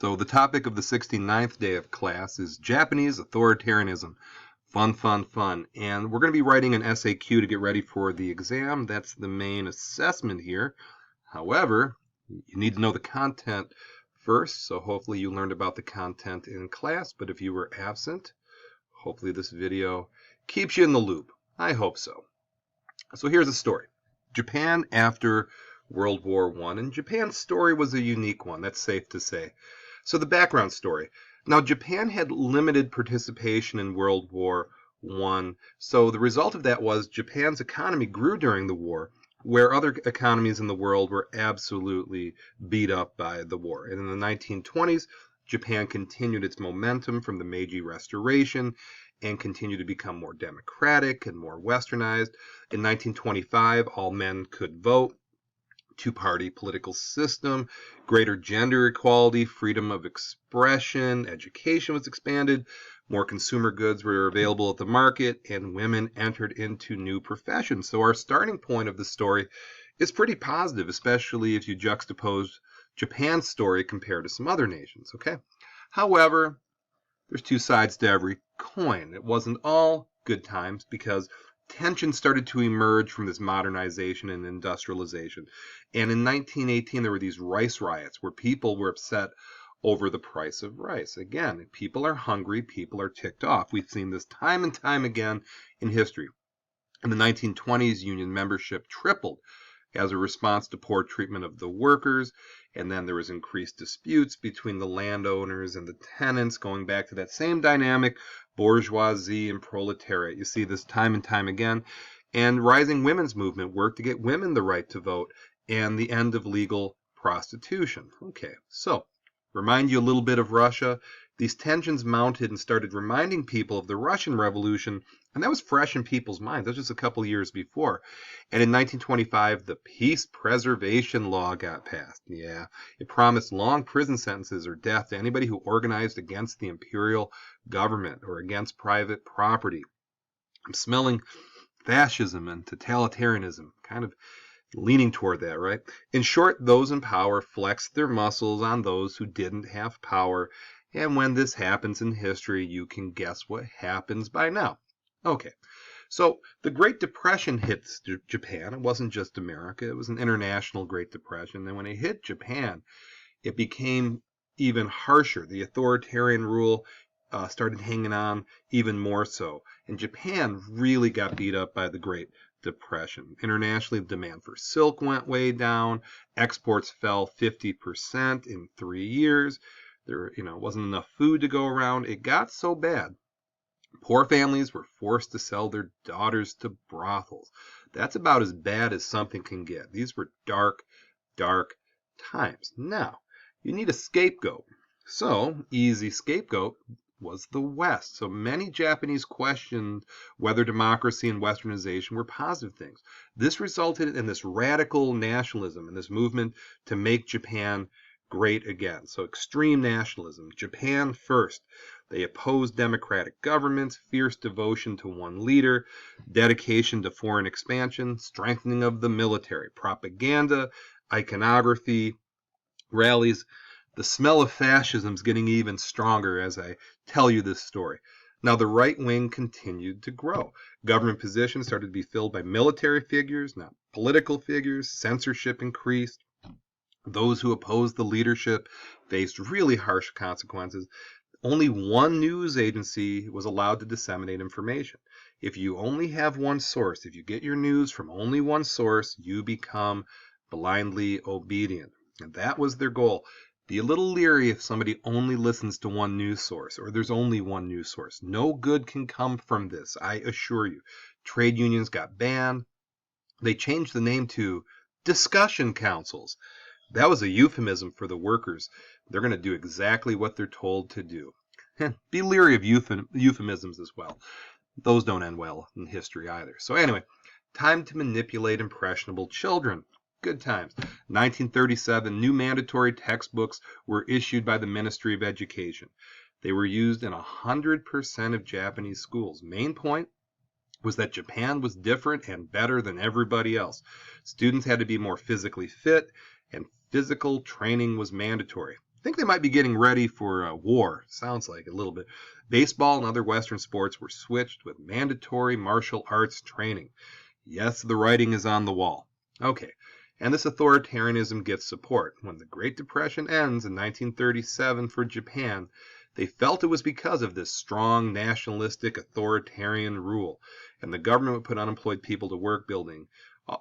So the topic of the 69th day of class is Japanese authoritarianism. Fun, fun, fun. And we're going to be writing an SAQ to get ready for the exam. That's the main assessment here. However, you need to know the content first, so hopefully you learned about the content in class. But if you were absent, hopefully this video keeps you in the loop. I hope so. So here's the story. Japan after World War I, and Japan's story was a unique one, that's safe to say. So the background story. Now, Japan had limited participation in World War I, so the result of that was Japan's economy grew during the war, where other economies in the world were absolutely beat up by the war. And in the 1920s, Japan continued its momentum from the Meiji Restoration and continued to become more democratic and more westernized. In 1925, all men could vote. Two-party political system, greater gender equality, freedom of expression, education was expanded, more consumer goods were available at the market, and women entered into new professions. So our starting point of the story is pretty positive, especially if you juxtapose Japan's story compared to some other nations, okay? However, there's two sides to every coin. It wasn't all good times because tensions started to emerge from this modernization and industrialization. And in 1918, there were these rice riots where people were upset over the price of rice. Again, people are hungry, people are ticked off. We've seen this time and time again in history. In the 1920s, union membership tripled as a response to poor treatment of the workers, and then there was increased disputes between the landowners and the tenants, going back to that same dynamic, bourgeoisie and proletariat. You see this time and time again. And rising women's movement worked to get women the right to vote and the end of legal prostitution. Okay, so remind you a little bit of Russia. These tensions mounted and started reminding people of the Russian Revolution, and that was fresh in people's minds. That was just a couple years before. And in 1925, the Peace Preservation Law got passed. Yeah, it promised long prison sentences or death to anybody who organized against the imperial government or against private property. I'm smelling fascism and totalitarianism, kind of leaning toward that, right? In short, those in power flexed their muscles on those who didn't have power. And when this happens in history, you can guess what happens by now. Okay, so the Great Depression hits Japan. It wasn't just America. It was an international Great Depression. And when it hit Japan, it became even harsher. The authoritarian rule started hanging on even more so. And Japan really got beat up by the Great Depression. Internationally, the demand for silk went way down. Exports fell 50% in 3 years. There, wasn't enough food to go around. It got so bad. Poor families were forced to sell their daughters to brothels. That's about as bad as something can get. These were dark, dark times. Now, you need a scapegoat. So, easy scapegoat was the West. So many Japanese questioned whether democracy and westernization were positive things. This resulted in this radical nationalism and this movement to make Japan great again. So extreme nationalism, Japan first. They opposed democratic governments, fierce devotion to one leader, dedication to foreign expansion, strengthening of the military, propaganda, iconography, rallies. The smell of fascism is getting even stronger as I tell you this story. Now, the right wing continued to grow. Government positions started to be filled by military figures, not political figures. Censorship increased. Those who opposed the leadership faced really harsh consequences. Only one news agency was allowed to disseminate information. If you only have one source, if you get your news from only one source, you become blindly obedient. And that was their goal. Be a little leery if somebody only listens to one news source or there's only one news source. No good can come from this, I assure you. Trade unions got banned. They changed the name to discussion councils. That was a euphemism for the workers. They're going to do exactly what they're told to do. Be leery of euphemisms as well. Those don't end well in history either. So anyway, time to manipulate impressionable children. Good times. 1937, new mandatory textbooks were issued by the Ministry of Education. They were used in 100% of Japanese schools. Main point was that Japan was different and better than everybody else. Students had to be more physically fit, and physical training was mandatory. think they might be getting ready for war. Sounds like a little bit. Baseball and other Western sports were switched with mandatory martial arts training. Yes, the writing is on the wall. Okay, and this authoritarianism gets support. When the Great Depression ends in 1937 for Japan, they felt it was because of this strong nationalistic authoritarian rule, and the government would put unemployed people to work building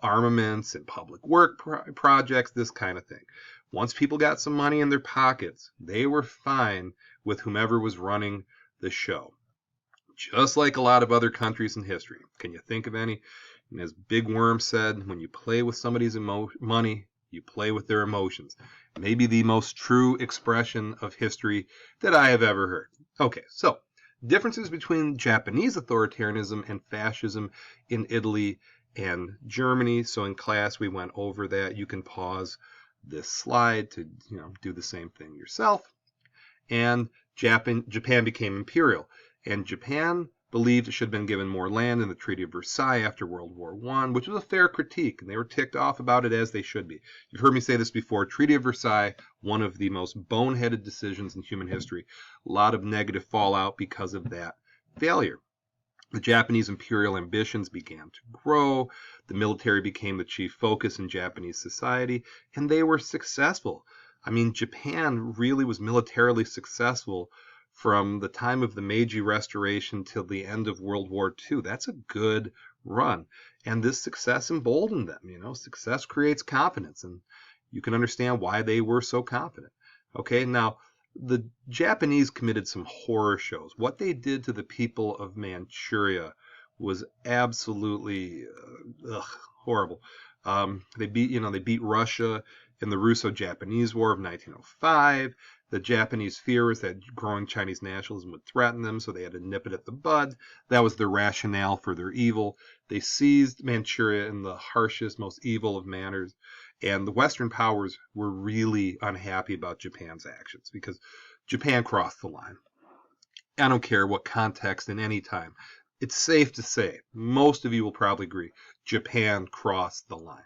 armaments and public work projects, this kind of thing. Once people got some money in their pockets, they were fine with whomever was running the show. Just like a lot of other countries in history. Can you think of any? And as Big Worm said, when you play with somebody's money, you play with their emotions. Maybe the most true expression of history that I have ever heard. Okay, so differences between Japanese authoritarianism and fascism in Italy and Germany. So in class we went over that. You can pause this slide to do the same thing yourself. And Japan became imperial. And Japan believed it should have been given more land in the Treaty of Versailles after World War I, which was a fair critique, and they were ticked off about it as they should be. You've heard me say this before. Treaty of Versailles, one of the most boneheaded decisions in human history. A lot of negative fallout because of that failure. The Japanese imperial ambitions began to grow. The military became the chief focus in Japanese society, and they were successful. I mean, Japan really was militarily successful from the time of the Meiji Restoration till the end of World War II. That's a good run. And this success emboldened them. Success creates confidence, and you can understand why they were so confident. Okay, now, the Japanese committed some horror shows. What they did to the people of Manchuria was absolutely horrible. They beat Russia in the Russo-Japanese War of 1905. The Japanese fear was that growing Chinese nationalism would threaten them, so they had to nip it at the bud. That was their rationale for their evil. They seized Manchuria in the harshest, most evil of manners, and the Western powers were really unhappy about Japan's actions because Japan crossed the line. I don't care what context in any time. It's safe to say, most of you will probably agree, Japan crossed the line.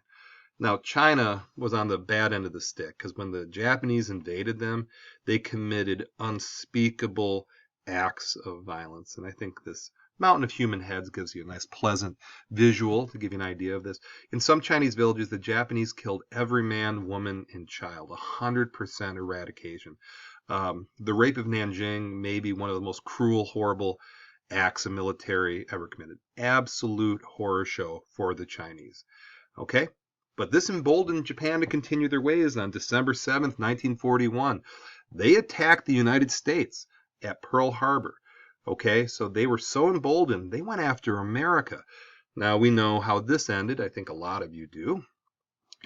Now, China was on the bad end of the stick because when the Japanese invaded them, they committed unspeakable acts of violence. And I think this mountain of human heads gives you a nice, pleasant visual to give you an idea of this. In some Chinese villages, the Japanese killed every man, woman, and child, 100% eradication. The rape of Nanjing may be one of the most cruel, horrible acts a military ever committed. Absolute horror show for the Chinese. Okay? But this emboldened Japan to continue their ways. On December 7th, 1941. They attacked the United States at Pearl Harbor. Okay, so they were so emboldened, they went after America. Now, we know how this ended. I think a lot of you do.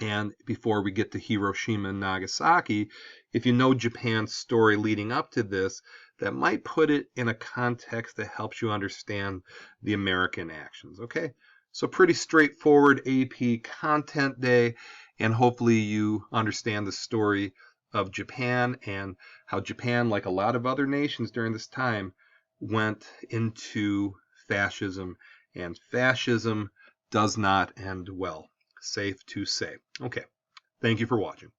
And before we get to Hiroshima and Nagasaki, if you know Japan's story leading up to this, that might put it in a context that helps you understand the American actions. Okay? So pretty straightforward AP content day, and hopefully you understand the story of Japan and how Japan, like a lot of other nations during this time, went into fascism, and fascism does not end well. Safe to say. Okay, thank you for watching.